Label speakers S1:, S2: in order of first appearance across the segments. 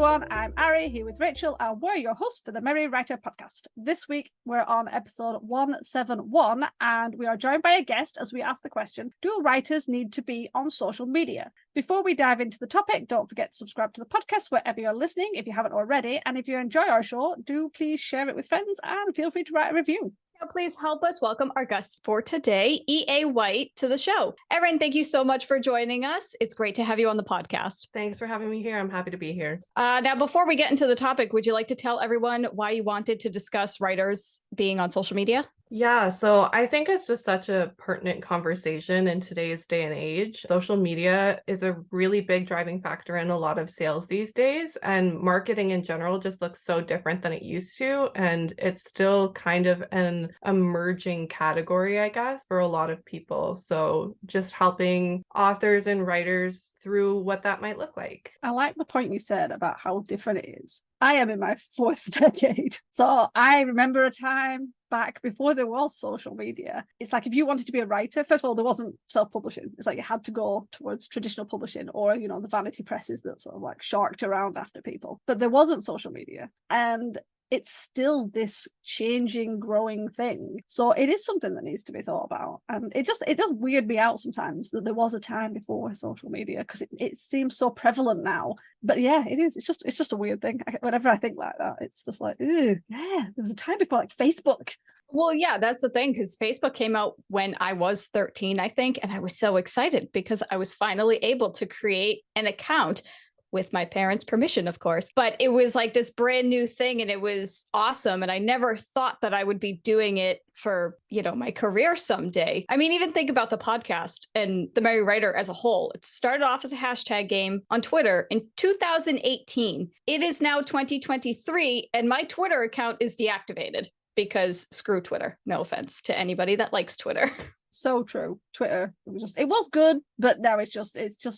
S1: everyone, I'm Ari here with Rachel and we're your hosts for the Merry Writer podcast. This week we're on episode 171 and we are joined by a guest as we ask the question, do writers need to be on social media? Before we dive into the topic, don't forget to subscribe to the podcast wherever you're listening if you haven't already, and if you enjoy our show, do please share it with friends and feel free to write a review.
S2: Now, please help us welcome our guest for today, E.A. Whyte, to the show. Erin, thank you so much for joining us. It's great to have you on the podcast.
S3: Thanks for having me here. I'm happy to be here.
S2: Now, before we get into the topic, would you like to tell everyone why you wanted to discuss writers being on social media?
S3: Yeah, so I think it's just such a pertinent conversation in today's day and age. Social media is a really big driving factor in a lot of sales these days, and marketing in general just looks so different than it used to. And it's still kind of an emerging category, I guess, for a lot of people. So just helping authors and writers through what that might look like.
S1: I like the point you said about how different it is. I am in my fourth decade. So I remember a time back before there was social media. It's like if you wanted to be a writer, first of all, there wasn't self-publishing. It's like you had to go towards traditional publishing or, you know, the vanity presses that sort of like sharked around after people. But there wasn't social media. And it's still this changing, growing thing. So it is something that needs to be thought about. And it does weird me out sometimes that there was a time before social media because it seems so prevalent now. But yeah, it is. It's just a weird thing. Whenever I think like that, it's just like, yeah, there was a time before like Facebook.
S2: Well, yeah, that's the thing, because Facebook came out when I was 13, I think, and I was so excited because I was finally able to create an account with my parents' permission, of course. But it was like this brand new thing and it was awesome. And I never thought that I would be doing it for, you know, my career someday. I mean, even think about the podcast and the Merry Writer as a whole. It started off as a hashtag game on Twitter in 2018. It is now 2023 and my Twitter account is deactivated because screw Twitter. No offense to anybody that likes Twitter.
S1: So true. Twitter, it was good, but now it's just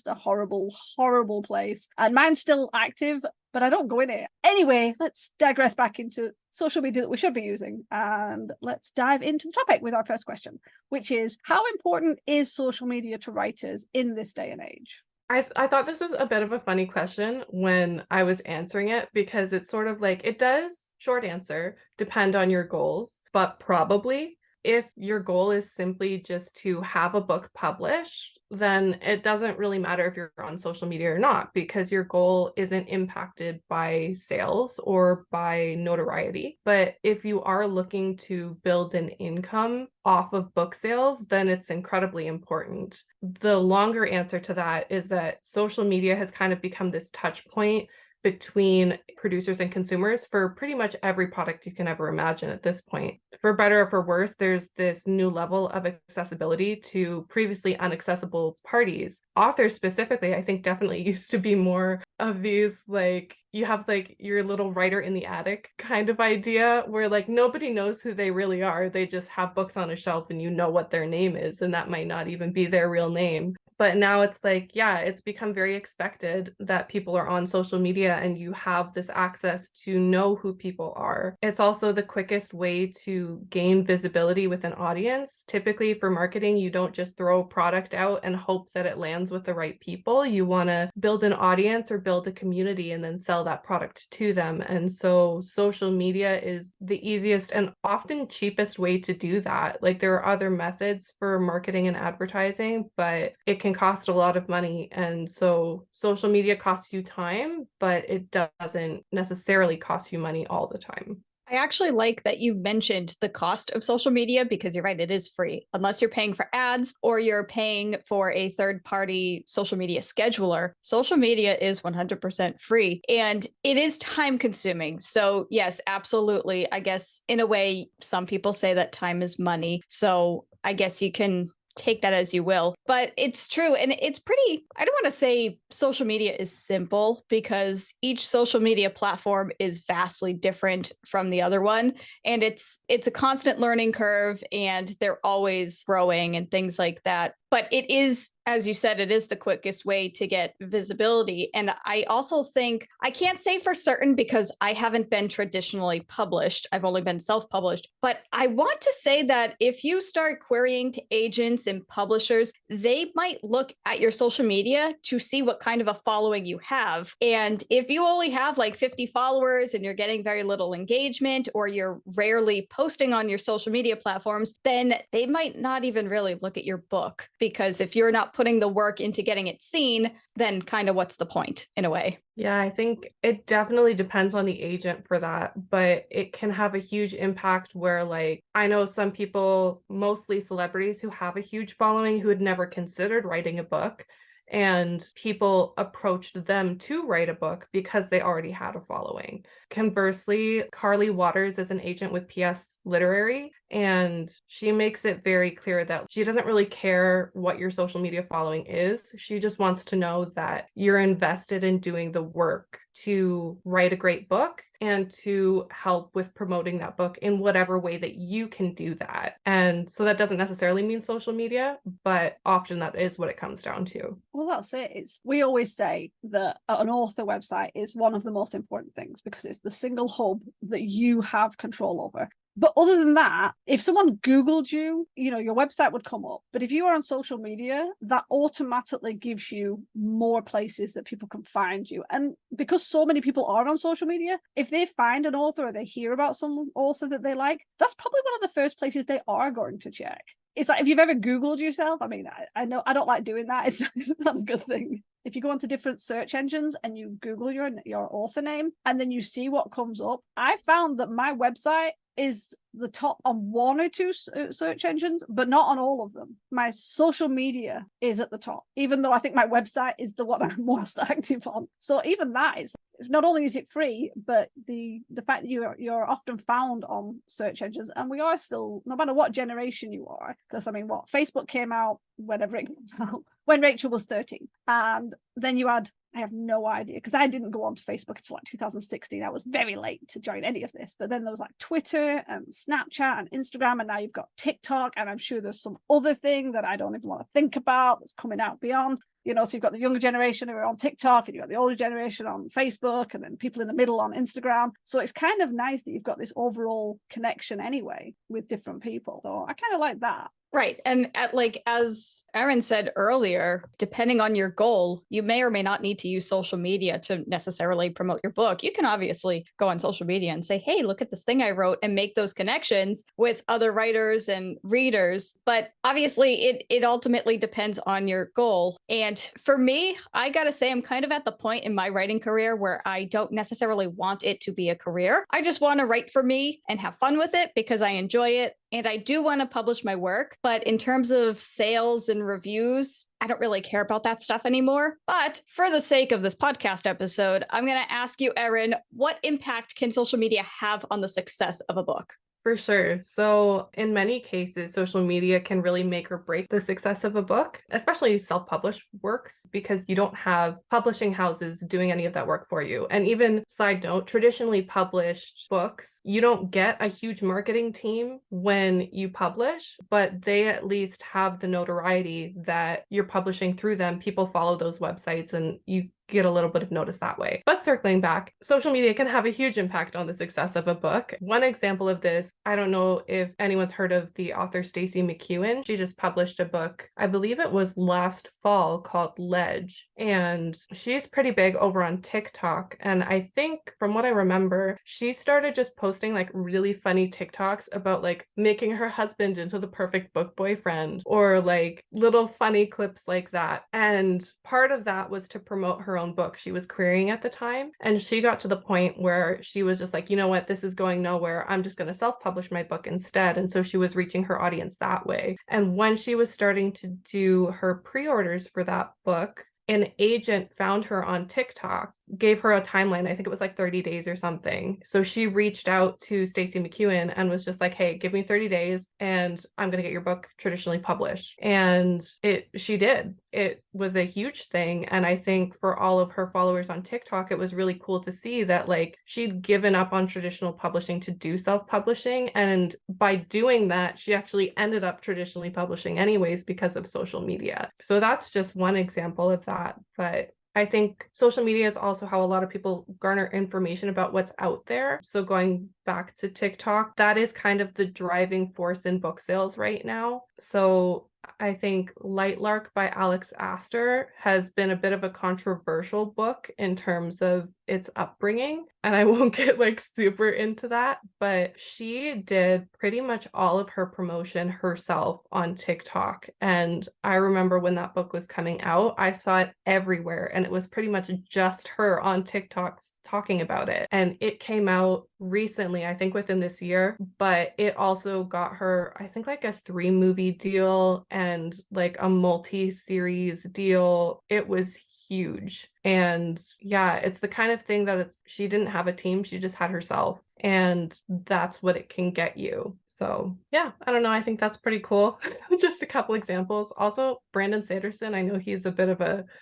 S1: a horrible, horrible place. And mine's still active, but I don't go in it. Anyway, let's digress back into social media that we should be using. And let's dive into the topic with our first question, which is, how important is social media to writers in this day and age?
S3: I thought this was a bit of a funny question when I was answering it, because it's sort of like, it does, short answer, depend on your goals, but probably. If your goal is simply just to have a book published, then it doesn't really matter if you're on social media or not, because your goal isn't impacted by sales or by notoriety. But if you are looking to build an income off of book sales, then it's incredibly important. The longer answer to that is that social media has kind of become this touch point between producers and consumers for pretty much every product you can ever imagine at this point. For better or for worse, there's this new level of accessibility to previously inaccessible parties. Authors specifically, I think, definitely used to be more of these, like, you have like your little writer in the attic kind of idea where like nobody knows who they really are. They just have books on a shelf and you know what their name is, and that might not even be their real name. But now it's like, yeah, it's become very expected that people are on social media and you have this access to know who people are. It's also the quickest way to gain visibility with an audience. Typically for marketing, you don't just throw a product out and hope that it lands with the right people. You want to build an audience or build a community and then sell that product to them. And so social media is the easiest and often cheapest way to do that. Like there are other methods for marketing and advertising, but it can cost a lot of money. And so social media costs you time, but it doesn't necessarily cost you money all the time.
S2: I actually like that you mentioned the cost of social media because you're right, it is free. Unless you're paying for ads or you're paying for a third-party social media scheduler, social media is 100% free and it is time consuming. So yes, absolutely. I guess in a way, some people say that time is money. So I guess you can take that as you will, but it's true. And it's pretty, I don't want to say social media is simple because each social media platform is vastly different from the other one. And it's a constant learning curve and they're always growing and things like that. But it is as you said, it is the quickest way to get visibility. And I also think, I can't say for certain because I haven't been traditionally published. I've only been self-published. But I want to say that if you start querying to agents and publishers, they might look at your social media to see what kind of a following you have. And if you only have like 50 followers and you're getting very little engagement, or you're rarely posting on your social media platforms, then they might not even really look at your book, because if you're not putting the work into getting it seen, then kind of what's the point in a way?
S3: Yeah, I think it definitely depends on the agent for that, but it can have a huge impact where, like, I know some people, mostly celebrities, who have a huge following who had never considered writing a book, and people approached them to write a book because they already had a following. Conversely, Carly Waters is an agent with PS Literary, and she makes it very clear that she doesn't really care what your social media following is. She just wants to know that you're invested in doing the work to write a great book and to help with promoting that book in whatever way that you can do that. And so that doesn't necessarily mean social media, but often that is what it comes down to.
S1: Well, that's it. We always say that an author website is one of the most important things because it's the single hub that you have control over. But other than that, if someone Googled you, your website would come up. But if you are on social media, that automatically gives you more places that people can find you. And because so many people are on social media, if they find an author or they hear about some author that they like, that's probably one of the first places they are going to check. It's like if you've ever Googled yourself, I mean, I know I don't like doing that. It's not a good thing. If you go onto different search engines and you Google your author name and then you see what comes up, I found that my website is the top on one or two search engines, but not on all of them. My social media is at the top, even though I think my website is the one I'm most active on. So even that is, not only is it free, but the fact that you're often found on search engines, and we are still, no matter what generation you are, because I mean, Facebook came out whenever it comes out, when Rachel was 13, and then you had, I have no idea, because I didn't go onto Facebook until like 2016. I was very late to join any of this. But then there was like Twitter and Snapchat and Instagram, and now you've got TikTok, and I'm sure there's some other thing that I don't even want to think about that's coming out beyond. So you've got the younger generation who are on TikTok, and you've got the older generation on Facebook, and then people in the middle on Instagram. So it's kind of nice that you've got this overall connection anyway with different people. So I kind of like that.
S2: Right. And as Erin said earlier, depending on your goal, you may or may not need to use social media to necessarily promote your book. You can obviously go on social media and say, hey, look at this thing I wrote, and make those connections with other writers and readers. But obviously, it ultimately depends on your goal. And for me, I got to say, I'm kind of at the point in my writing career where I don't necessarily want it to be a career. I just want to write for me and have fun with it because I enjoy it. And I do want to publish my work, but in terms of sales and reviews, I don't really care about that stuff anymore. But for the sake of this podcast episode, I'm going to ask you, Erin, what impact can social media have on the success of a book?
S3: For sure. So in many cases, social media can really make or break the success of a book, especially self-published works, because you don't have publishing houses doing any of that work for you. And even side note, traditionally published books, you don't get a huge marketing team when you publish, but they at least have the notoriety that you're publishing through them. People follow those websites and you get a little bit of notice that way. But circling back, social media can have a huge impact on the success of a book. One example of this, I don't know if anyone's heard of the author Stacey McEwen. She just published a book, I believe it was last fall, called Ledge. And she's pretty big over on TikTok. And I think from what I remember, she started just posting like really funny TikToks about like making her husband into the perfect book boyfriend, or like little funny clips like that. And part of that was to promote her own book she was querying at the time. And she got to the point where she was just like, you know what, this is going nowhere. I'm just going to self-publish my book instead. And so she was reaching her audience that way. And when she was starting to do her pre-orders for that book, an agent found her on TikTok gave her a timeline. I think it was like 30 days or something. So she reached out to Stacey McEwen and was just like, hey, give me 30 days and I'm going to get your book traditionally published. And she did. It was a huge thing. And I think for all of her followers on TikTok, it was really cool to see that like she'd given up on traditional publishing to do self-publishing. And by doing that, she actually ended up traditionally publishing anyways because of social media. So that's just one example of that. But I think social media is also how a lot of people garner information about what's out there. So going back to TikTok, that is kind of the driving force in book sales right now. So I think Lightlark by Alex Astor has been a bit of a controversial book in terms of its upbringing. And I won't get like super into that, but she did pretty much all of her promotion herself on TikTok. And I remember when that book was coming out, I saw it everywhere and it was pretty much just her on TikTok talking about it. And it came out recently, I think within this year, but it also got her, I think like a 3-movie deal and like a multi-series deal. It was huge. And yeah, it's the kind of thing that she didn't have a team, she just had herself. And that's what it can get you. So yeah, I don't know. I think that's pretty cool. Just a couple examples. Also, Brandon Sanderson, I know he's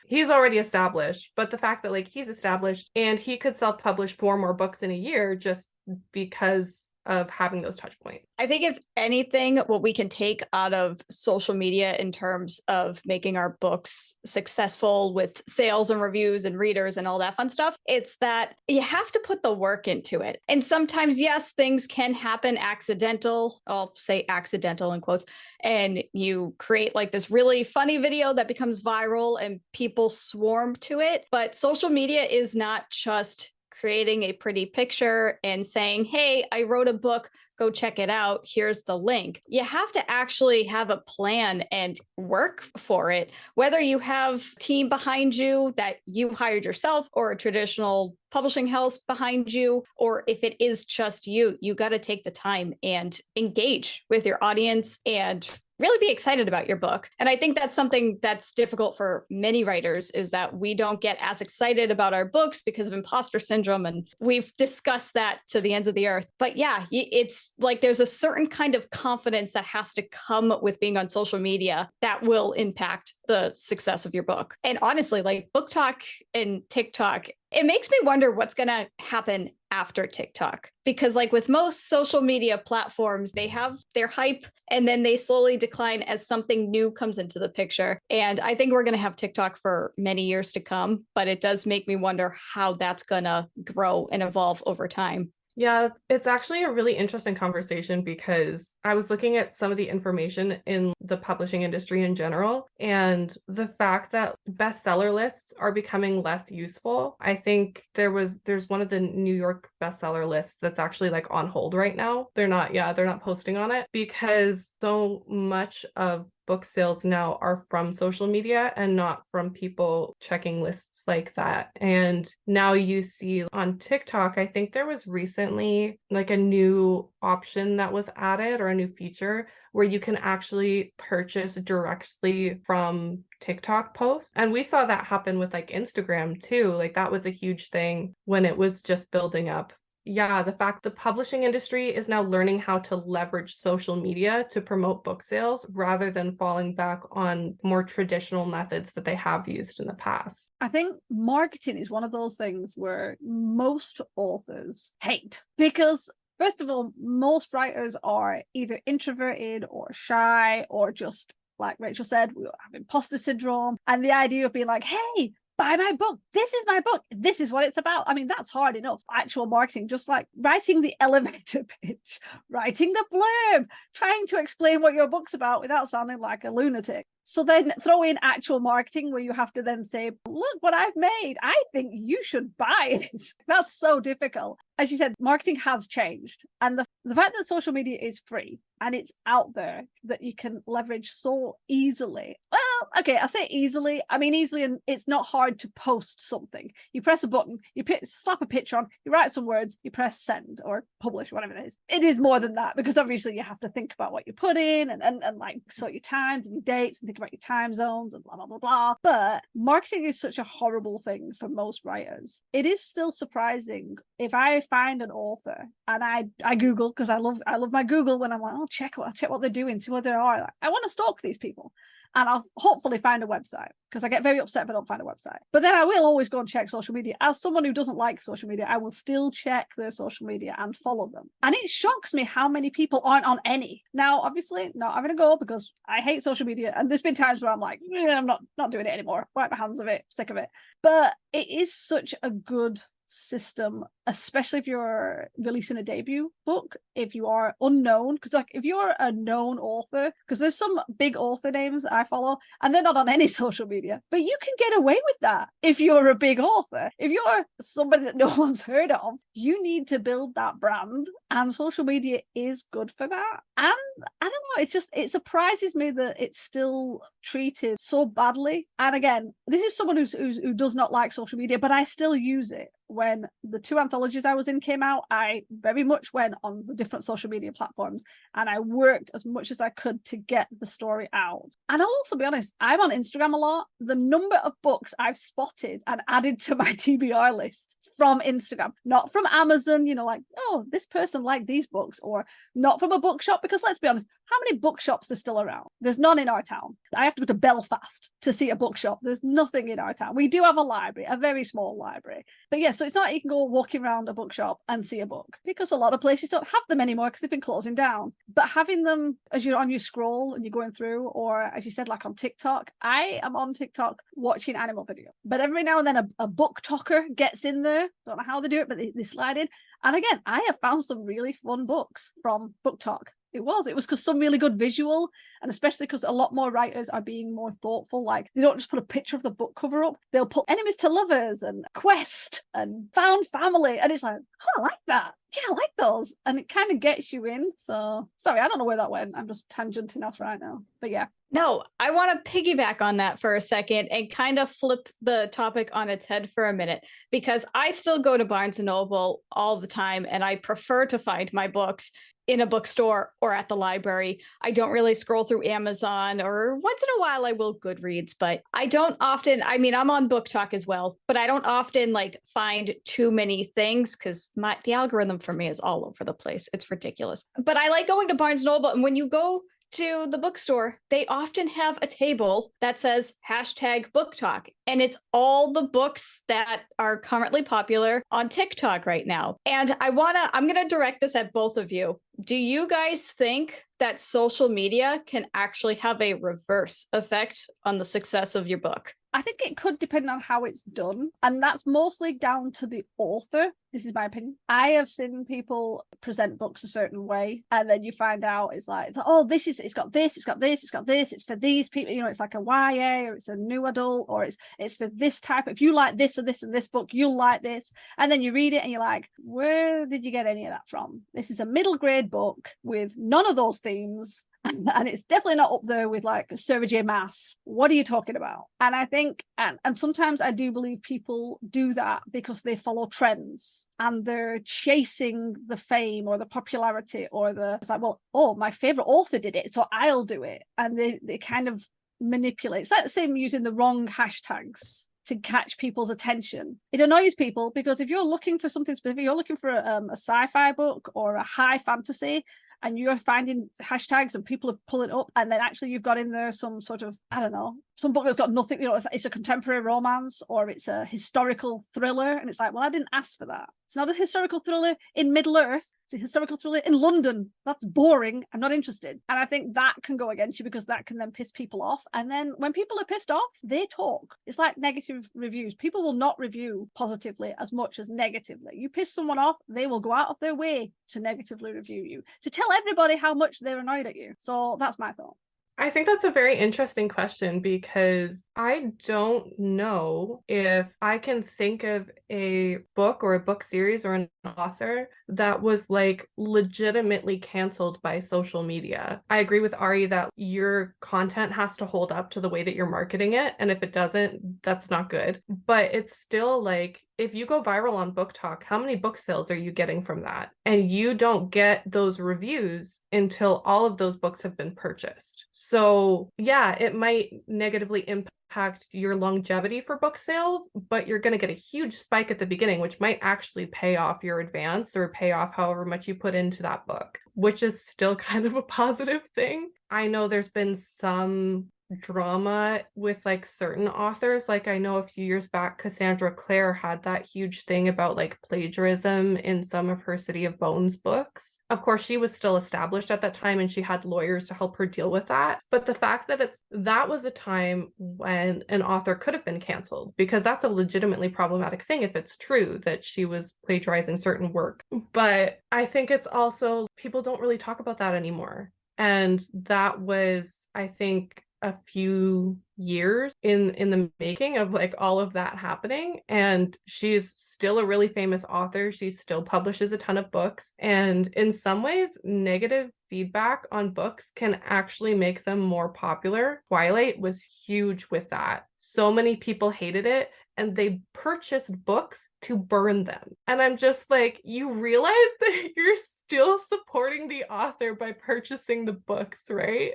S3: he's already established, but the fact that like he's established and he could self-publish 4 more books in a year just because of having those touch points.
S2: I think if anything, what we can take out of social media in terms of making our books successful with sales and reviews and readers and all that fun stuff, it's that you have to put the work into it. And sometimes, yes, things can happen accidental. I'll say accidental in quotes. And you create like this really funny video that becomes viral and people swarm to it. But social media is not just creating a pretty picture and saying, hey, I wrote a book, go check it out. Here's the link. You have to actually have a plan and work for it, whether you have a team behind you that you hired yourself or a traditional publishing house behind you, or if it is just you, you got to take the time and engage with your audience and really be excited about your book. And I think that's something that's difficult for many writers, is that we don't get as excited about our books because of imposter syndrome. And we've discussed that to the ends of the earth. But yeah, it's like there's a certain kind of confidence that has to come with being on social media that will impact the success of your book. And honestly, like Book Talk and TikTok, it makes me wonder what's going to happen after TikTok, because like with most social media platforms, they have their hype and then they slowly decline as something new comes into the picture. And I think we're going to have TikTok for many years to come, but it does make me wonder how that's going to grow and evolve over time.
S3: Yeah, it's actually a really interesting conversation because I was looking at some of the information in the publishing industry in general, and the fact that bestseller lists are becoming less useful. I think there's one of the New York bestseller lists that's actually like on hold right now. They're not posting on it because so much of book sales now are from social media and not from people checking lists like that. And now you see on TikTok, I think there was recently like a new option that was added, or a new feature where you can actually purchase directly from TikTok posts. And we saw that happen with like Instagram too. Like that was a huge thing when it was just building up. Yeah, the fact the publishing industry is now learning how to leverage social media to promote book sales rather than falling back on more traditional methods that they have used in the past.
S1: I think marketing is one of those things where most authors hate, because first of all, most writers are either introverted or shy, or just like Rachel said, we have imposter syndrome. And the idea of being like, hey, buy my book. This is my book. This is what it's about. I mean, that's hard enough. Actual marketing, just like writing the elevator pitch, writing the blurb, trying to explain what your book's about without sounding like a lunatic. So then throw in actual marketing where you have to then say, look what I've made. I think you should buy it. That's so difficult. As you said, marketing has changed. And the fact that social media is free and it's out there that you can leverage so easily. Well, okay, I say easily. I mean, easily, and it's not hard to post something. You press a button, you slap a picture on, you write some words, you press send or publish, whatever it is. It is more than that, because obviously you have to think about what you put in and like sort your times and your dates and think about your time zones and blah, blah, blah, blah. But marketing is such a horrible thing for most writers. It is still surprising if I find an author and I Google, because I love my Google when I'm like, oh, check what they're doing, see what they are. Like, I want to stalk these people. And I'll hopefully find a website, because I get very upset if I don't find a website. But then I will always go and check social media. As someone who doesn't like social media, I will still check their social media and follow them. And it shocks me how many people aren't on any. Now, obviously, not having a go, because I hate social media. And there's been times where I'm like, I'm not doing it anymore. Wipe my hands of it, sick of it. But it is such a good system, especially if you're releasing a debut book, if you are unknown, because like if you're a known author, because there's some big author names that I follow and they're not on any social media, but you can get away with that if you're a big author. If you're somebody that no one's heard of, you need to build that brand, and social media is good for that. And I don't know, it surprises me that it's still treated so badly. And again, this is someone who does not like social media, but I still use it. When the 2 anthologies I was in came out, I very much went on the different social media platforms and I worked as much as I could to get the story out. And I'll also be honest, I'm on Instagram a lot. The number of books I've spotted and added to my TBR list from Instagram, not from Amazon, like, oh, this person liked these books, or not from a bookshop, because let's be honest, how many bookshops are still around? There's none in our town. I have to go to Belfast to see a bookshop. There's nothing in our town. We do have a library, a very small library. But yeah, so it's not like you can go walking around a bookshop and see a book, because a lot of places don't have them anymore because they've been closing down. But having them as you're on your scroll and you're going through, or as you said, like on TikTok, I am on TikTok watching animal video. But every now and then a book talker gets in there. Don't know how they do it, but they slide in. And again, I have found some really fun books from Book Talk. It was because some really good visual, and especially because a lot more writers are being more thoughtful. Like, they don't just put a picture of the book cover up. They'll put enemies to lovers and quest and found family. And it's like, oh, I like that. Yeah, I like those. And it kind of gets you in. So sorry, I don't know where that went. I'm just tangenting off right now. But yeah.
S2: No, I want to piggyback on that for a second and kind of flip the topic on its head for a minute, because I still go to Barnes & Noble all the time, and I prefer to find my books in a bookstore or at the library. I don't really scroll through Amazon, or once in a while I will Goodreads, but I don't often, I mean, I'm on Book Talk as well, but I don't often like find too many things, because the algorithm for me is all over the place. It's ridiculous. But I like going to Barnes & Noble, and when you go to the bookstore, they often have a table that says #BookTalk, and it's all the books that are currently popular on TikTok right now. And I'm going to direct this at both of you. Do you guys think that social media can actually have a reverse effect on the success of your book?
S1: I think it could depend on how it's done. And that's mostly down to the author. This is my opinion. I have seen people present books a certain way, and then you find out it's like, oh, it's got this, it's got this, it's got this, it's for these people, it's like a YA, or it's a new adult, or it's for this type. If you like this or this and this book, you'll like this. And then you read it and you're like, where did you get any of that from? This is a middle grade book with none of those themes. And it's definitely not up there with like Sarah J. Maas. What are you talking about? And I think, and sometimes I do believe people do that because they follow trends and they're chasing the fame or the popularity, or it's like, well, oh, my favorite author did it, so I'll do it. And they kind of manipulate. It's like the same using the wrong hashtags to catch people's attention. It annoys people, because if you're looking for something specific, you're looking for a sci-fi book or a high fantasy, and you're finding hashtags and people are pulling up, and then actually you've got in there some sort of, I don't know, some book that's got nothing, it's a contemporary romance, or it's a historical thriller, and it's like, well, I didn't ask for that. It's not a historical thriller in Middle Earth, it's a historical thriller in London. That's boring. I'm not interested. And I think that can go against you, because that can then piss people off. And then when people are pissed off, they talk. It's like negative reviews. People will not review positively as much as negatively. You piss someone off, they will go out of their way to negatively review you, to tell everybody how much they're annoyed at you. So that's my thought.
S3: I think that's a very interesting question because I don't know if I can think of a book or a book series or an author that was like legitimately canceled by social media. I agree with Ari that your content has to hold up to the way that you're marketing it. And if it doesn't, that's not good. But it's still like, if you go viral on Book Talk, how many book sales are you getting from that? And you don't get those reviews until all of those books have been purchased. So yeah, it might negatively impact your longevity for book sales, but you're going to get a huge spike at the beginning, which might actually pay off your advance or pay off however much you put into that book, which is still kind of a positive thing. I know there's been some drama with like certain authors. Like I know a few years back, Cassandra Clare had that huge thing about like plagiarism in some of her City of Bones books. Of course, she was still established at that time and she had lawyers to help her deal with that. But the fact that that was a time when an author could have been canceled, because that's a legitimately problematic thing if it's true that she was plagiarizing certain work. But I think it's also, people don't really talk about that anymore. And that was, I think, a few years in the making of like all of that happening. And she's still a really famous author. She still publishes a ton of books. And in some ways, negative feedback on books can actually make them more popular. Twilight was huge with that. So many people hated it and they purchased books to burn them. And I'm just like, you realize that you're still supporting the author by purchasing the books, right?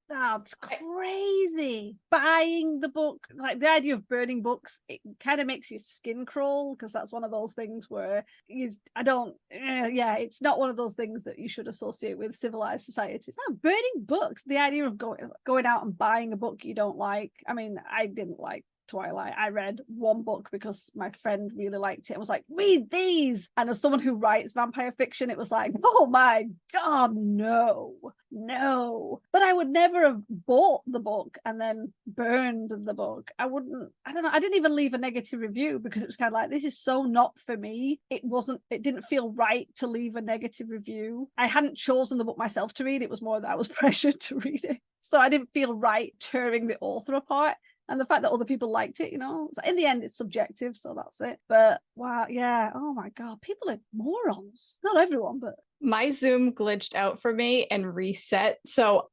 S1: That's crazy. Buying the book, like the idea of burning books, it kind of makes your skin crawl because that's one of those things where it's not one of those things that you should associate with civilized societies. No, burning books, the idea of going out and buying a book you don't like. I mean, I didn't like Twilight. I read one book because my friend really liked it. I was like, read these. And as someone who writes vampire fiction, it was like, oh my God, no. But I would never have bought the book and then burned the book. I don't know. I didn't even leave a negative review because it was kind of like, this is so not for me. It didn't feel right to leave a negative review. I hadn't chosen the book myself to read. It was more that I was pressured to read it. So I didn't feel right tearing the author apart. And the fact that other people liked it, in the end, it's subjective, so that's it. But wow, yeah, oh my God, people are morons. Not everyone, but
S2: my Zoom glitched out for me and reset. So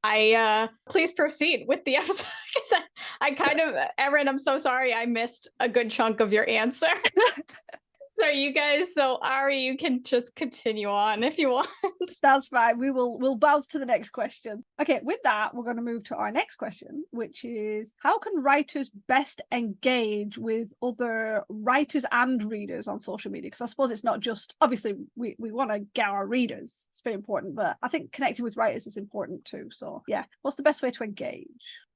S2: please proceed with the episode. Erin, I'm so sorry I missed a good chunk of your answer. So Ari, you can just continue on if you want.
S1: That's fine. We'll bounce to the next question. Okay, with that, we're going to move to our next question, which is, how can writers best engage with other writers and readers on social media? Because I suppose it's not just, obviously, we want to get our readers. It's very important, but I think connecting with writers is important too. So yeah, what's the best way to engage?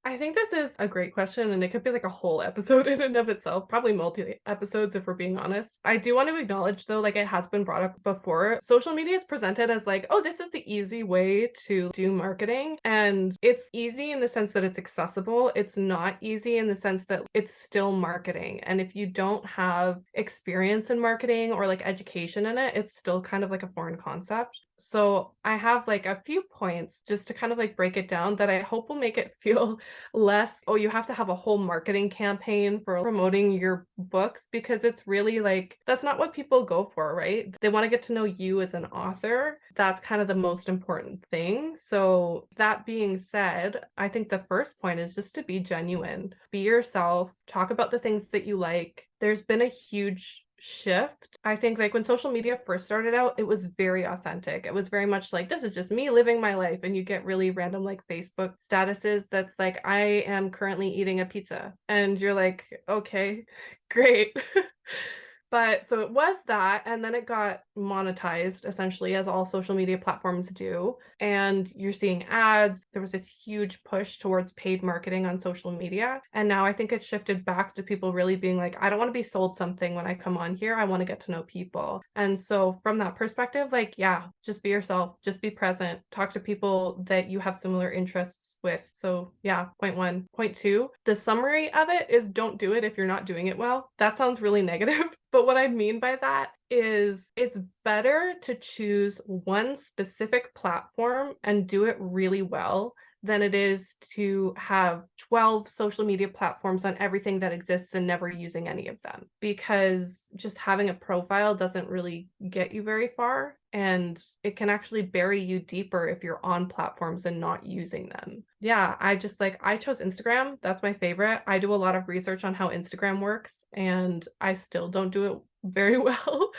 S3: I think this is a great question, and it could be like a whole episode in and of itself, probably multi episodes if we're being honest. I do want to acknowledge though, like it has been brought up before, social media is presented as like, oh, this is the easy way to do marketing. And it's easy in the sense that it's accessible. It's not easy in the sense that it's still marketing. And if you don't have experience in marketing or like education in it, it's still kind of like a foreign concept. So I have like a few points just to kind of like break it down that I hope will make it feel less, oh, you have to have a whole marketing campaign for promoting your books, because it's really like, that's not what people go for, right? They want to get to know you as an author. That's kind of the most important thing. So that being said, I think the first point is just to be genuine, be yourself, talk about the things that you like. There's been a huge shift. I think like when social media first started out, it was very authentic. It was very much like, this is just me living my life. And you get really random like Facebook statuses that's like, I am currently eating a pizza. And you're like, okay, great. But so it was that, and then it got monetized essentially, as all social media platforms do. And you're seeing ads. There was this huge push towards paid marketing on social media. And now I think it's shifted back to people really being like, I don't want to be sold something when I come on here. I want to get to know people. And so from that perspective, like, yeah, just be yourself, just be present, talk to people that you have similar interests with. So yeah, point one. Point two, the summary of it is, don't do it if you're not doing it well. That sounds really negative. But what I mean by that is it's better to choose one specific platform and do it really well than it is to have 12 social media platforms on everything that exists and never using any of them, because just having a profile doesn't really get you very far. And it can actually bury you deeper if you're on platforms and not using them. Yeah, I chose Instagram. That's my favorite. I do a lot of research on how Instagram works, and I still don't do it very well,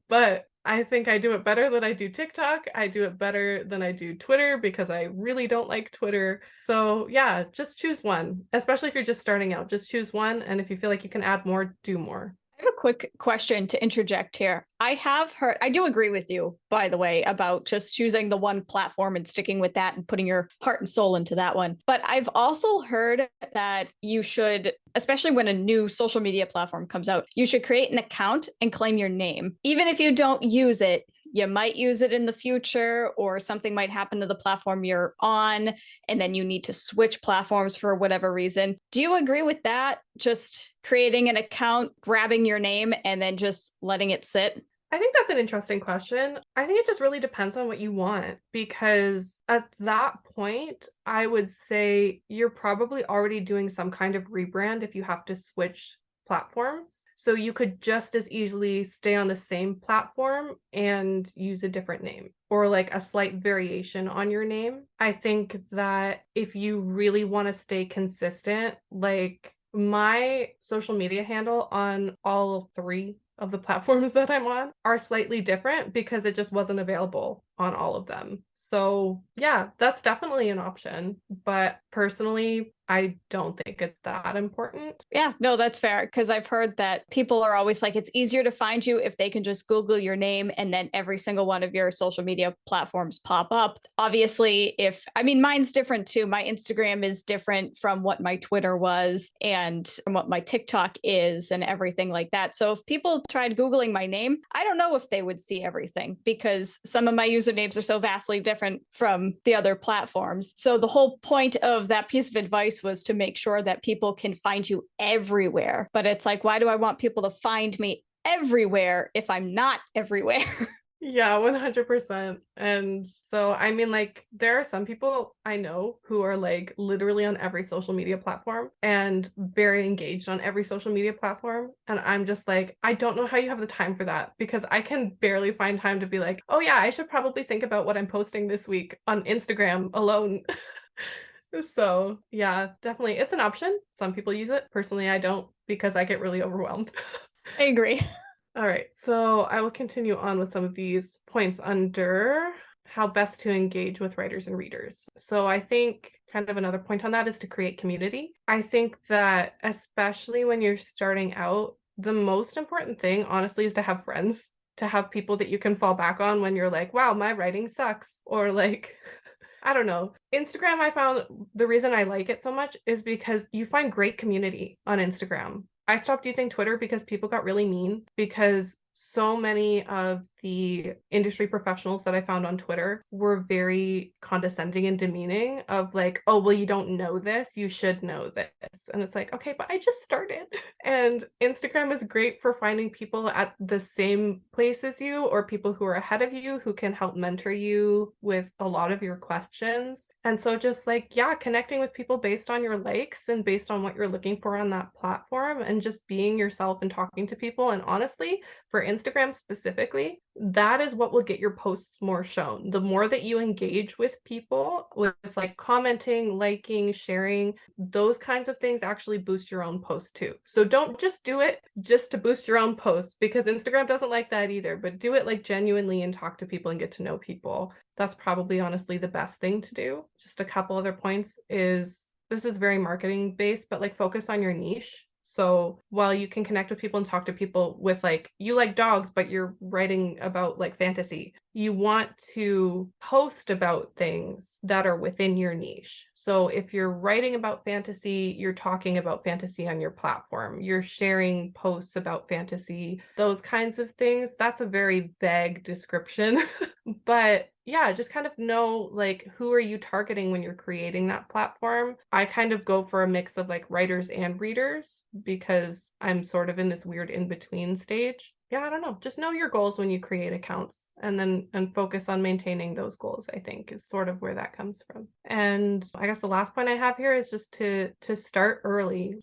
S3: but I think I do it better than I do TikTok. I do it better than I do Twitter because I really don't like Twitter. So yeah, just choose one, especially if you're just starting out. Just choose one. And if you feel like you can add more, do more.
S2: I have a quick question to interject here. I do agree with you, by the way, about just choosing the one platform and sticking with that and putting your heart and soul into that one. But I've also heard that you should, especially when a new social media platform comes out, you should create an account and claim your name. Even if you don't use it, you might use it in the future, or something might happen to the platform you're on, and then you need to switch platforms for whatever reason. Do you agree with that? Just creating an account, grabbing your name, and then just letting it sit?
S3: I think that's an interesting question. I think it just really depends on what you want, because at that point, I would say you're probably already doing some kind of rebrand if you have to switch platforms. So you could just as easily stay on the same platform and use a different name, or like a slight variation on your name. I think that if you really want to stay consistent, like my social media handle on all three of the platforms that I'm on are slightly different because it just wasn't available on all of them. So yeah, that's definitely an option. But personally, I don't think it's that important.
S2: Yeah, no, that's fair. Because I've heard that people are always like, it's easier to find you if they can just Google your name and then every single one of your social media platforms pop up. Obviously, mine's different too. My Instagram is different from what my Twitter was and from what my TikTok is and everything like that. So if people tried Googling my name, I don't know if they would see everything because some of my usernames are so vastly different from the other platforms. So the whole point of that piece of advice was to make sure that people can find you everywhere. But it's like, why do I want people to find me everywhere if I'm not everywhere?
S3: Yeah, 100%. And so, there are some people I know who are like literally on every social media platform and very engaged on every social media platform. And I'm just like, I don't know how you have the time for that, because I can barely find time to be like, oh yeah, I should probably think about what I'm posting this week on Instagram alone. So yeah, definitely it's an option. Some people use it. Personally, I don't, because I get really overwhelmed.
S2: I agree.
S3: All right, so I will continue on with some of these points under how best to engage with writers and readers. So I think kind of another point on that is to create community. I think that especially when you're starting out, the most important thing, honestly, is to have friends, to have people that you can fall back on when you're like, wow, my writing sucks, or like, I don't know. Instagram, I found the reason I like it so much is because you find great community on Instagram. I stopped using Twitter because people got really mean, because so many of the industry professionals that I found on Twitter were very condescending and demeaning of like, oh, well, you don't know this, you should know this. And it's like, okay, but I just started. And Instagram is great for finding people at the same place as you, or people who are ahead of you who can help mentor you with a lot of your questions. And so just like, yeah, connecting with people based on your likes and based on what you're looking for on that platform, and just being yourself and talking to people. And honestly, for Instagram specifically, that is what will get your posts more shown. The more that you engage with people with like commenting, liking, sharing, those kinds of things actually boost your own post too. So don't just do it just to boost your own posts, because Instagram doesn't like that either, but do it like genuinely and talk to people and get to know people. That's probably honestly the best thing to do. Just a couple other points is, this is very marketing based, but like focus on your niche. So while you can connect with people and talk to people with like, you like dogs, but you're writing about like fantasy, you want to post about things that are within your niche. So if you're writing about fantasy, you're talking about fantasy on your platform, you're sharing posts about fantasy, those kinds of things. That's a very vague description, but yeah, just kind of know like, who are you targeting when you're creating that platform? I kind of go for a mix of like writers and readers, because I'm sort of in this weird in-between stage. yeah, I don't know, just know your goals when you create accounts, and focus on maintaining those goals, I think, is sort of where that comes from. And I guess the last point I have here is just to start early.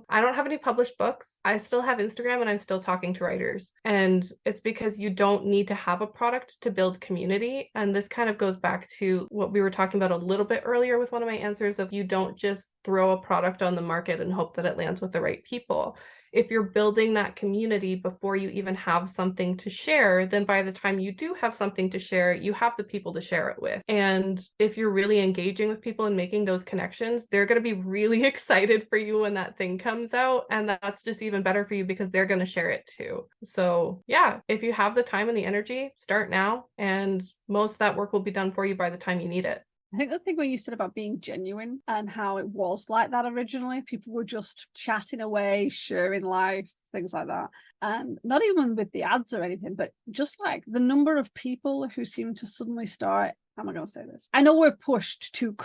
S3: I don't have any published books. I still have Instagram and I'm still talking to writers. And it's because you don't need to have a product to build community. And this kind of goes back to what we were talking about a little bit earlier with one of my answers of, you don't just throw a product on the market and hope that it lands with the right people. If you're building that community before you even have something to share, then by the time you do have something to share, you have the people to share it with. And if you're really engaging with people and making those connections, they're going to be really excited for you when that thing comes out. And that's just even better for you because they're going to share it too. So yeah, if you have the time and the energy, start now. And most of that work will be done for you by the time you need it.
S1: I think the thing when you said about being genuine and how it was like that originally, people were just chatting away, sharing life, things like that. And not even with the ads or anything, but just like the number of people who seem to suddenly start, how am I going to say this? I know we're pushed to,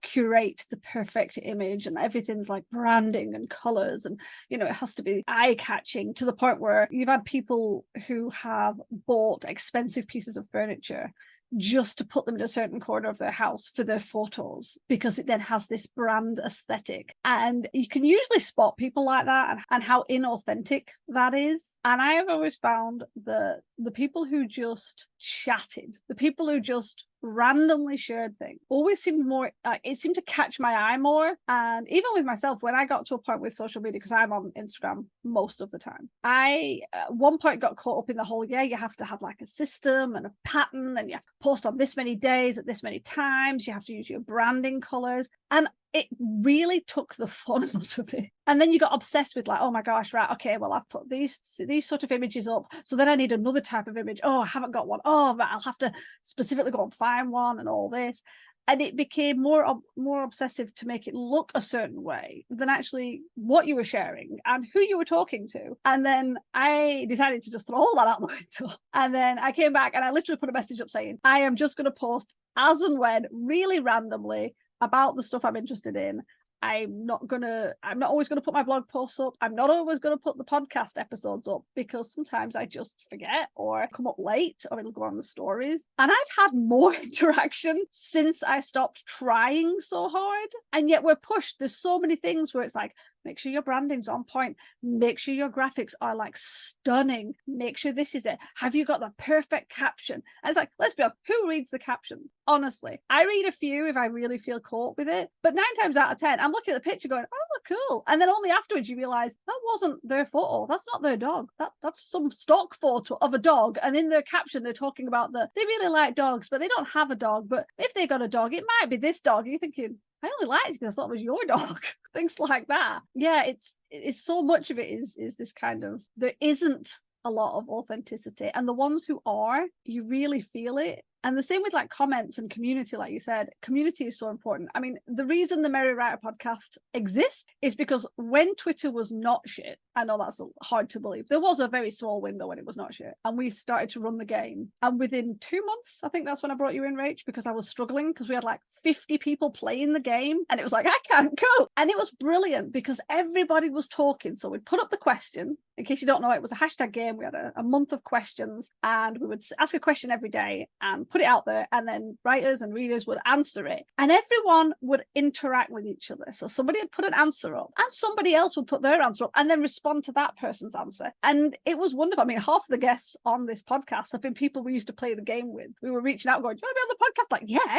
S1: curate the perfect image and everything's like branding and colors and, it has to be eye catching to the point where you've had people who have bought expensive pieces of furniture just to put them in a certain corner of their house for their photos because it then has this brand aesthetic. And you can usually spot people like that and how inauthentic that is. And I have always found the people who just chatted, the people who just randomly shared things always seemed more, it seemed to catch my eye more. And even with myself, when I got to a point with social media, because I'm on Instagram most of the time, I at one point got caught up in the whole, you have to have like a system and a pattern and you have to post on this many days at this many times, you have to use your branding colors. And it really took the fun out of it. And then you got obsessed with like, oh my gosh, right, okay, well, I've put these sort of images up. So then I need another type of image. Oh, I haven't got one. Oh, but I'll have to specifically go and find one and all this. And it became more obsessive to make it look a certain way than actually what you were sharing and who you were talking to. And then I decided to just throw all that out the window. And then I came back and I literally put a message up saying, I am just going to post as and when, really randomly, about the stuff I'm interested in. I'm not always gonna put my blog posts up. I'm not always gonna put the podcast episodes up because sometimes I just forget or come up late or it'll go on the stories. And I've had more interaction since I stopped trying so hard. And yet we're pushed. There's so many things where it's like, make sure your branding's on point. Make sure your graphics are like stunning. Make sure this is it. Have you got the perfect caption? And it's like, let's be honest, who reads the captions? Honestly, I read a few if I really feel caught with it. But 9 times out of 10, I'm looking at the picture going, oh, cool. And then only afterwards you realize that wasn't their photo. That's not their dog. That's some stock photo of a dog. And in their caption, they're talking about they really like dogs, but they don't have a dog. But if they got a dog, it might be this dog. And you're thinking, I only liked it because I thought it was your dog. Things like that. Yeah, it's so much of it is this kind of, there isn't a lot of authenticity. And the ones who are, you really feel it. And the same with like comments and community, like you said, community is so important. I mean, the reason the Merry Writer podcast exists is because when Twitter was not shit, I know that's hard to believe, there was a very small window when it was not shit. And we started to run the game. And within 2 months, I think that's when I brought you in, Rach, because I was struggling because we had like 50 people playing the game. And it was like, I can't go. And it was brilliant because everybody was talking. So we'd put up the question. In case you don't know, it was a hashtag game. We had a month of questions and we would ask a question every day and put it out there, and then writers and readers would answer it, and everyone would interact with each other. So somebody would put an answer up and somebody else would put their answer up and then respond to that person's answer. And it was wonderful. I mean, half of the guests on this podcast have been people we used to play the game with. We were reaching out going, do you want to be on the podcast? Like, yeah.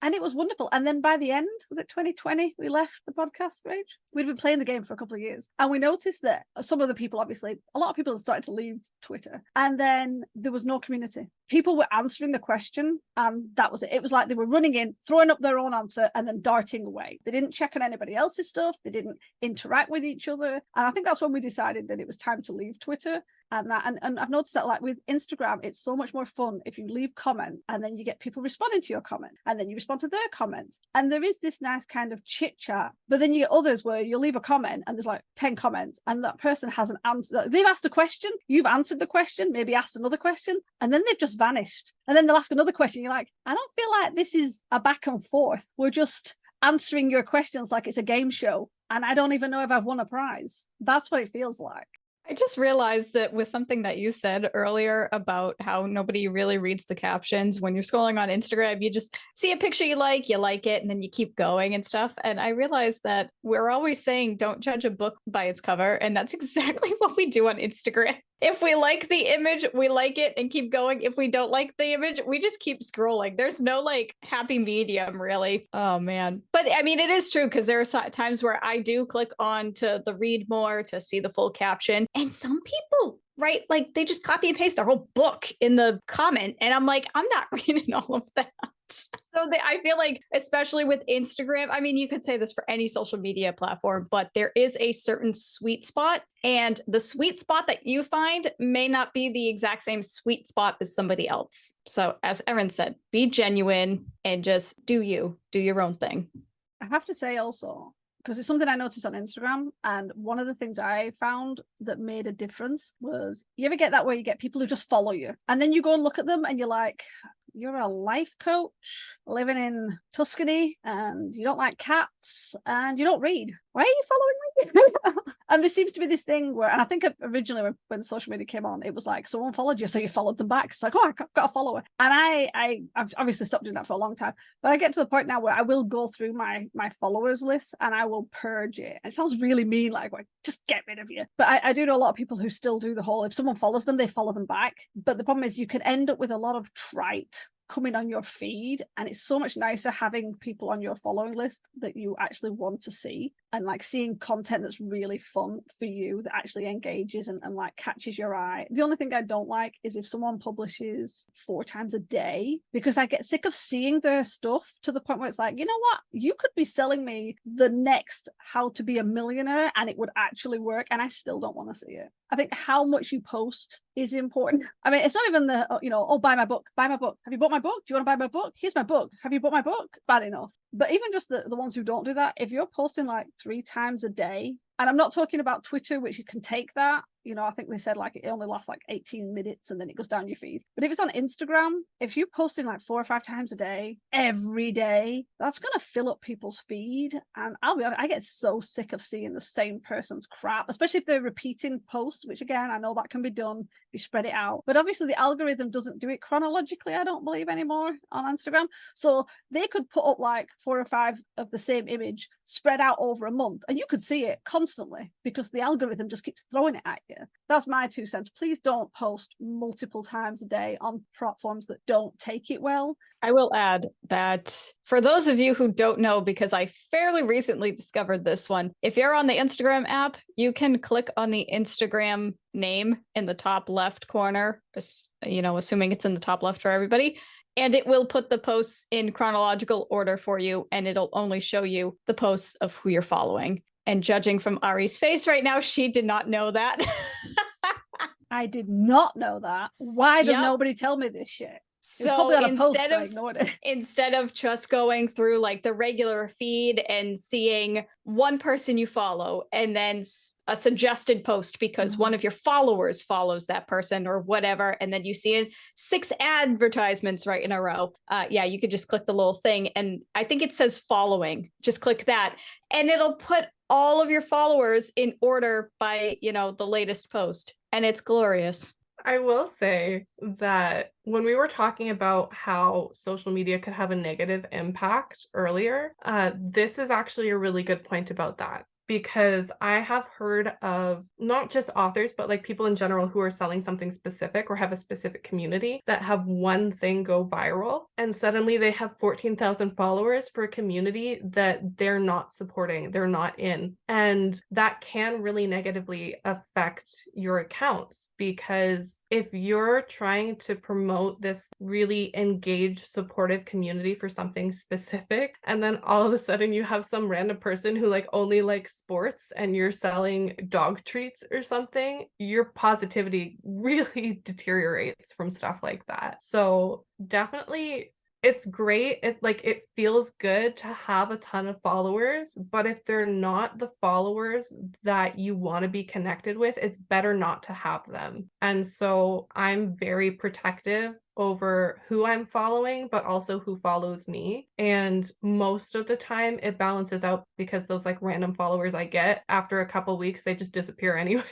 S1: And it was wonderful. And then by the end, was it 2020, we left the podcast stage? We'd been playing the game for a couple of years. And we noticed that some of the people, obviously, a lot of people had started to leave Twitter. And then there was no community. People were answering the question and that was it. It was like they were running in, throwing up their own answer and then darting away. They didn't check on anybody else's stuff. They didn't interact with each other. And I think that's when we decided that it was time to leave Twitter. And I've noticed that like with Instagram, it's so much more fun if you leave comment and then you get people responding to your comment and then you respond to their comments. And there is this nice kind of chit chat, but then you get others where you leave a comment and there's like 10 comments and that person has an answer. They've asked a question, you've answered the question, maybe asked another question, and then they've just vanished. And then they'll ask another question. You're like, I don't feel like this is a back and forth. We're just answering your questions like it's a game show. And I don't even know if I've won a prize. That's what it feels like.
S2: I just realized that with something that you said earlier about how nobody really reads the captions when you're scrolling on Instagram, you just see a picture you like it, and then you keep going and stuff. And I realized that we're always saying don't judge a book by its cover. And that's exactly what we do on Instagram. If we like the image, we like it and keep going. If we don't like the image, we just keep scrolling. There's no like happy medium, really. Oh, man. But I mean, it is true because there are times where I do click on to the read more to see the full caption. And some people, right, like they just copy and paste their whole book in the comment. And I'm like, I'm not reading all of that. So I feel like, especially with Instagram, I mean, you could say this for any social media platform, but there is a certain sweet spot. And the sweet spot that you find may not be the exact same sweet spot as somebody else. So as Erin said, be genuine and just do your own thing.
S1: I have to say also, because it's something I noticed on Instagram, and one of the things I found that made a difference was, you ever get that where you get people who just follow you and then you go and look at them and you're like, you're a life coach living in Tuscany and you don't like cats and you don't read. Why are you following me? And there seems to be this thing where, and I think originally when social media came on, it was like someone followed you, so you followed them back. It's like, oh, I've got a follower. And I've obviously stopped doing that for a long time, but I get to the point now where I will go through my followers list and I will purge it. It sounds really mean, like just get rid of you. But I do know a lot of people who still do the whole, if someone follows them, they follow them back. But the problem is you can end up with a lot of trite coming on your feed, and it's so much nicer having people on your following list that you actually want to see, and like seeing content that's really fun for you, that actually engages and like catches your eye. The only thing I don't like is if someone publishes 4 times a day, because I get sick of seeing their stuff to the point where it's like, you know what, you could be selling me the next how to be a millionaire and it would actually work, and I still don't want to see it. I think how much you post is important. I mean, it's not even the, oh, buy my book. Have you bought my book? Do you want to buy my book? Here's my book. Have you bought my book? Bad enough. But even just the ones who don't do that, if you're posting like 3 times a day, and I'm not talking about Twitter, which you can take that, I think they said like it only lasts like 18 minutes and then it goes down your feed. But if it's on Instagram, if you're posting like 4 or 5 times a day, every day, that's going to fill up people's feed. And I'll be honest, I get so sick of seeing the same person's crap, especially if they're repeating posts, which again, I know that can be done if you spread it out. But obviously the algorithm doesn't do it chronologically, I don't believe anymore on Instagram. So they could put up like 4 or 5 of the same image spread out over a month and you could see it constantly because the algorithm just keeps throwing it at you. That's my 2 cents. Please don't post multiple times a day on platforms that don't take it well.
S2: I will add that for those of you who don't know, because I fairly recently discovered this one, if you're on the Instagram app, you can click on the Instagram name in the top left corner, assuming it's in the top left for everybody. And it will put the posts in chronological order for you, and it'll only show you the posts of who you're following. And judging from Ari's face right now, she did not know that.
S1: I did not know that. Why does nobody tell me this shit?
S2: So instead of just going through like the regular feed and seeing one person you follow and then a suggested post because one of your followers follows that person or whatever, and then you see 6 advertisements right in a row, you could just click the little thing, and I think it says following. Just click that, and it'll put all of your followers in order by the latest post, and it's glorious.
S3: I will say that when we were talking about how social media could have a negative impact earlier, this is actually a really good point about that. Because I have heard of not just authors, but like people in general who are selling something specific or have a specific community that have one thing go viral. And suddenly they have 14,000 followers for a community that they're not supporting, they're not in. And that can really negatively affect your accounts, because if you're trying to promote this really engaged, supportive community for something specific, and then all of a sudden you have some random person who like only likes sports and you're selling dog treats or something, your positivity really deteriorates from stuff like that. So definitely it's great. It feels good to have a ton of followers, but if they're not the followers that you want to be connected with, it's better not to have them. And so I'm very protective over who I'm following, but also who follows me. And most of the time it balances out, because those like random followers I get, after a couple weeks, they just disappear anyways.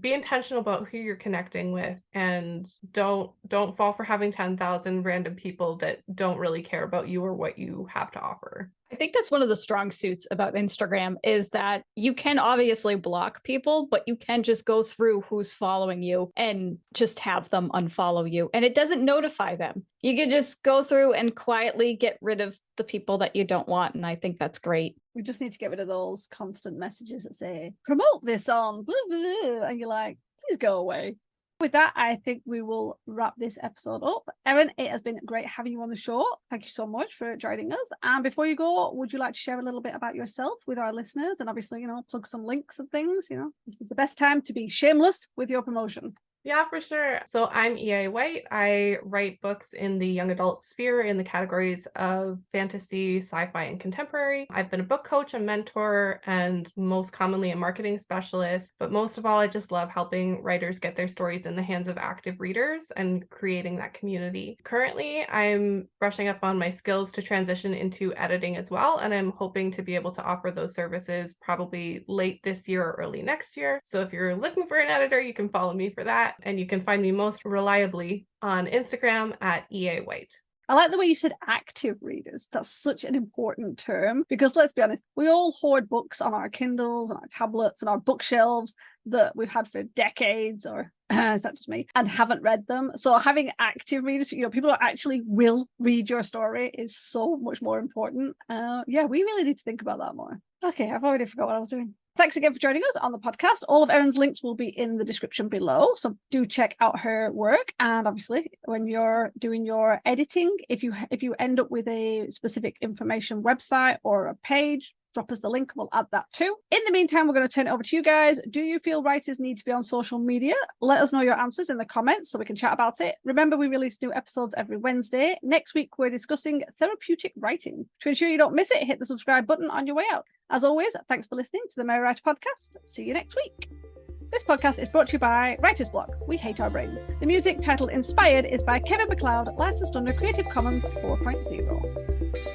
S3: Be intentional about who you're connecting with, and don't fall for having 10,000 random people that don't really care about you or what you have to offer.
S2: I think that's one of the strong suits about Instagram is that you can obviously block people, but you can just go through who's following you and just have them unfollow you. And it doesn't notify them. You can just go through and quietly get rid of the people that you don't want. And I think that's great.
S1: We just need to get rid of those constant messages that say, promote this on, blah, blah, blah, and you're like, please go away. With that, I think we will wrap this episode up. Erin, it has been great having you on the show. Thank you so much for joining us. And before you go, would you like to share a little bit about yourself with our listeners? And obviously, plug some links and things. This is the best time to be shameless with your promotion.
S3: Yeah, for sure. So I'm EA Whyte. I write books in the young adult sphere in the categories of fantasy, sci-fi, and contemporary. I've been a book coach, a mentor, and most commonly a marketing specialist. But most of all, I just love helping writers get their stories in the hands of active readers and creating that community. Currently, I'm brushing up on my skills to transition into editing as well, and I'm hoping to be able to offer those services probably late this year or early next year. So if you're looking for an editor, you can follow me for that. And you can find me most reliably on Instagram at EA Whyte.
S1: I like the way you said active readers. That's such an important term because let's be honest, we all hoard books on our Kindles and our tablets and our bookshelves that we've had for decades, or is that just me, and haven't read them. So having active readers, people who actually will read your story is so much more important. Yeah, we really need to think about that more. Okay, I've already forgot what I was doing. Thanks again for joining us on the podcast. All of Erin's links will be in the description below, so do check out her work. And obviously, when you're doing your editing, if you end up with a specific information website or a page, drop us the link. We'll add that too. In the meantime, we're going to turn it over to you guys. Do you feel writers need to be on social media? Let us know your answers in the comments so we can chat about it. Remember, we release new episodes every Wednesday. Next week, we're discussing therapeutic writing. To ensure you don't miss it, hit the subscribe button on your way out. As always, thanks for listening to the Merry Writer Podcast. See you next week. This podcast is brought to you by Writer's Block. We hate our brains. The music titled Inspired is by Kevin MacLeod, licensed under Creative Commons 4.0.